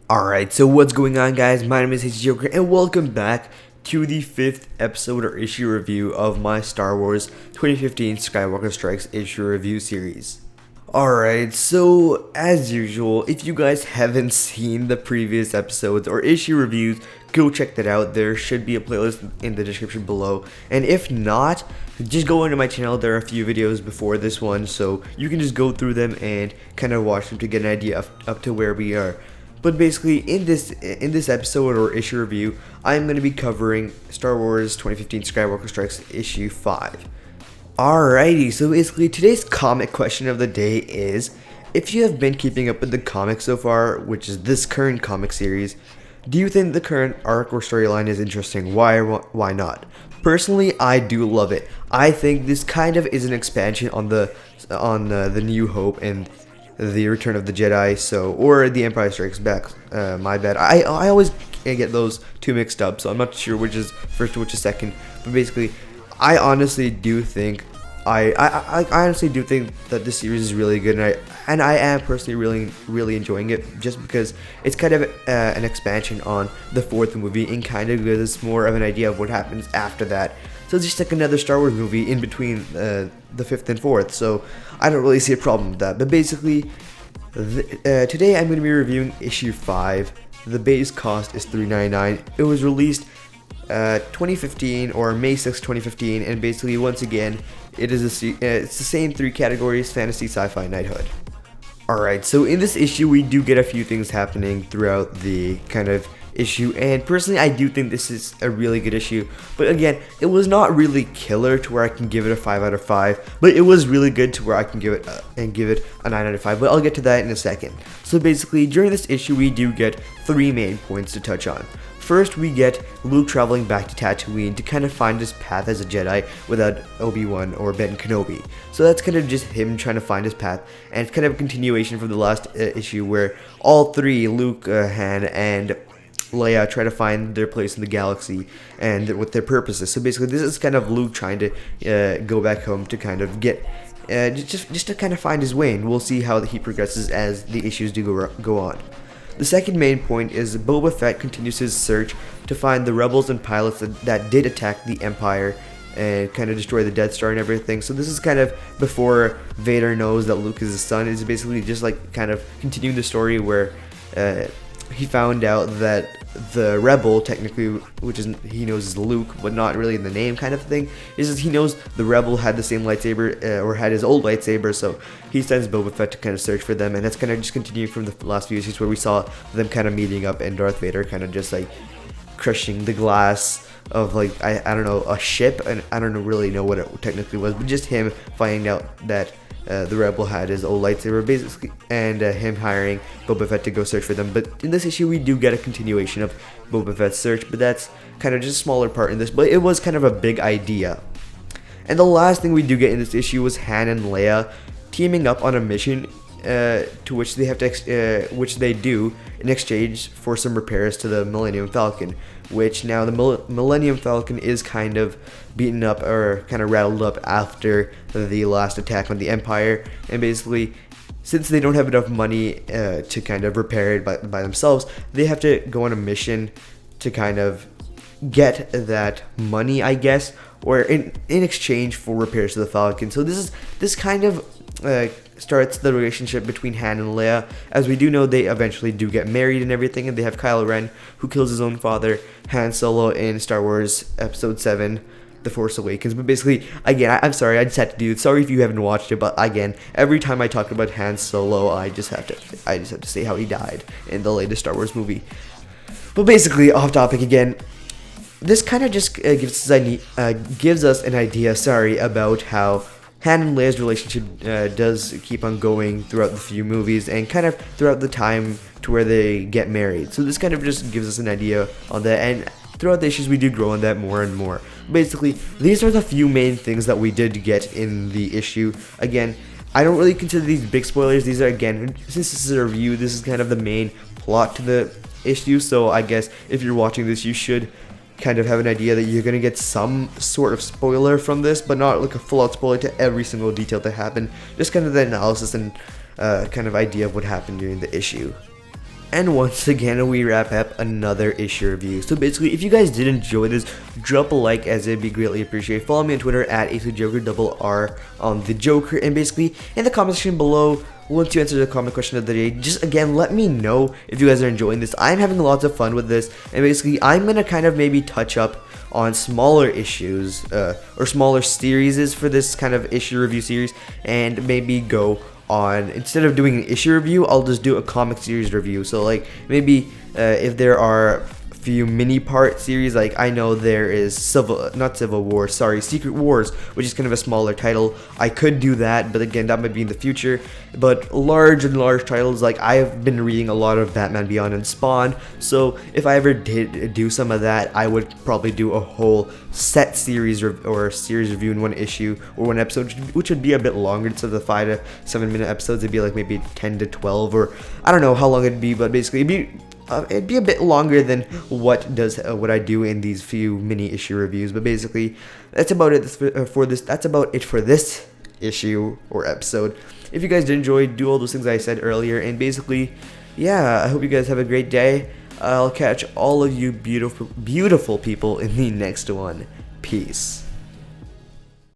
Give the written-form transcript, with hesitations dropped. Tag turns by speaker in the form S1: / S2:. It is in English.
S1: Alright, so what's going on, guys? My name is Joker, and welcome back to the 5th episode or issue review of my Star Wars 2015 Skywalker Strikes issue review series. Alright, so as usual, if you guys haven't seen the previous episodes or issue reviews, go check that out. There should be a playlist in the description below. And if not, just go into my channel. There are a few videos before this one, so you can just go through them and kind of watch them to get an idea of up to where we are. But basically, in this episode or issue review, I'm going to be covering Star Wars 2015 Skywalker Strikes issue 5. Alrighty, so basically today's comic question of the day is, if you have been keeping up with the comics so far, which is this current comic series, do you think the current arc or storyline is interesting? Why or why not? Personally, I do love it. I think this kind of is an expansion on the New Hope and the Return of the Jedi, or the Empire Strikes Back. My bad. I always get those two mixed up, so I'm not sure which is first and which is second. But basically, I honestly do think I honestly do think that this series is really good, and I am personally really enjoying it, just because it's kind of an expansion on the fourth movie and kind of gives us more of an idea of what happens after that. So it's just like another Star Wars movie in between the fifth and fourth, so I don't really see a problem with that. But basically, today I'm going to be reviewing issue 5. The base cost is $3.99. It was released 2015 or May 6, 2015, and basically once again it's the same three categories: fantasy, sci-fi, knighthood. Alright, so in this issue we do get a few things happening throughout the kind of issue, and personally I do think this is a really good issue. But again, it was not really killer to where I can give it a 5 out of 5, but it was really good to where I can give it a 9 out of 5, but I'll get to that in a second. So basically, during this issue we do get 3 main points to touch on. First, we get Luke traveling back to Tatooine to kind of find his path as a Jedi without Obi-Wan or Ben Kenobi. So that's kind of just him trying to find his path, and it's kind of a continuation from the last issue where all three, Luke, Han, and Leia, try to find their place in the galaxy and with their purposes. So basically, this is kind of Luke trying to go back home to kind of get just to kind of find his way, and we'll see how he progresses as the issues do go on. The second main point is Boba Fett continues his search to find the rebels and pilots that did attack the Empire and kind of destroy the Death Star and everything. So this is kind of before Vader knows that Luke is his son. It's basically just like kind of continuing the story where he found out that the rebel, technically, which is he knows is Luke, but not really in the name kind of thing, is just he knows the rebel had the same lightsaber, or had his old lightsaber, so he sends Boba Fett to kind of search for them, and that's kind of just continuing from the last few issues where we saw them kind of meeting up and Darth Vader kind of just like crushing the glass of like I don't know, a ship, and I don't really know what it technically was, but just him finding out that the rebel had his old lightsaber, basically, and him hiring Boba Fett to go search for them. But in this issue we do get a continuation of Boba Fett's search, but that's kind of just a smaller part in this, but it was kind of a big idea. And the last thing we do get in this issue was Han and Leia teaming up on a mission to which they have to which they do in exchange for some repairs to the Millennium Falcon, which now the Millennium Falcon is kind of beaten up or kind of rattled up after the last attack on the Empire, and basically, since they don't have enough money to kind of repair it by themselves, they have to go on a mission to kind of get that money, I guess, or in exchange for repairs to the Falcon. So this kind of starts the relationship between Han and Leia, as we do know they eventually do get married and everything, and they have Kylo Ren, who kills his own father, Han Solo in Star Wars Episode 7, The Force Awakens. But basically, again, I'm sorry, I just had to do it. Sorry if you haven't watched it, but again, every time I talk about Han Solo, I just have to say how he died in the latest Star Wars movie. But basically, off topic again. This kind of just gives us an idea, about how Han and Leia's relationship does keep on going throughout the few movies and kind of throughout the time to where they get married. So this kind of just gives us an idea on that, and throughout the issues we do grow on that more and more. Basically, these are the few main things that we did get in the issue. Again, I don't really consider these big spoilers. These are, again, since this is a review, this is kind of the main plot to the issue, so I guess if you're watching this, you should kind of have an idea that you're going to get some sort of spoiler from this, but not like a full-out spoiler to every single detail that happened, just kind of the analysis and kind of idea of what happened during the issue. And once again, we wrap up another issue review. So basically, if you guys did enjoy this, drop a like, as it'd be greatly appreciated. Follow me on Twitter at ACJoker, on the Joker. And basically, in the comment section below, once you answer the comment question of the day, just again, let me know if you guys are enjoying this. I'm having lots of fun with this. And basically, I'm going to kind of maybe touch up on smaller issues or smaller series for this kind of issue review series, and maybe go on, instead of doing an issue review, I'll just do a comic series review. So like maybe if there are a few mini part series, like I know there is Secret Wars, which is kind of a smaller title. I could do that, but again, that might be in the future. But large titles, like I've been reading a lot of Batman Beyond and Spawn, so if I ever did do some of that, I would probably do a whole set series or series review in one issue or one episode, which would be a bit longer. Instead of the 5 to 7 minute episodes, it'd be like maybe 10 to 12, or I don't know how long it'd be, but basically it'd be a bit longer than what I do in these few mini issue reviews. But basically, that's about it for this. That's about it for this issue or episode. If you guys did enjoy, do all those things I said earlier, and basically, yeah, I hope you guys have a great day. I'll catch all of you beautiful people in the next one. Peace.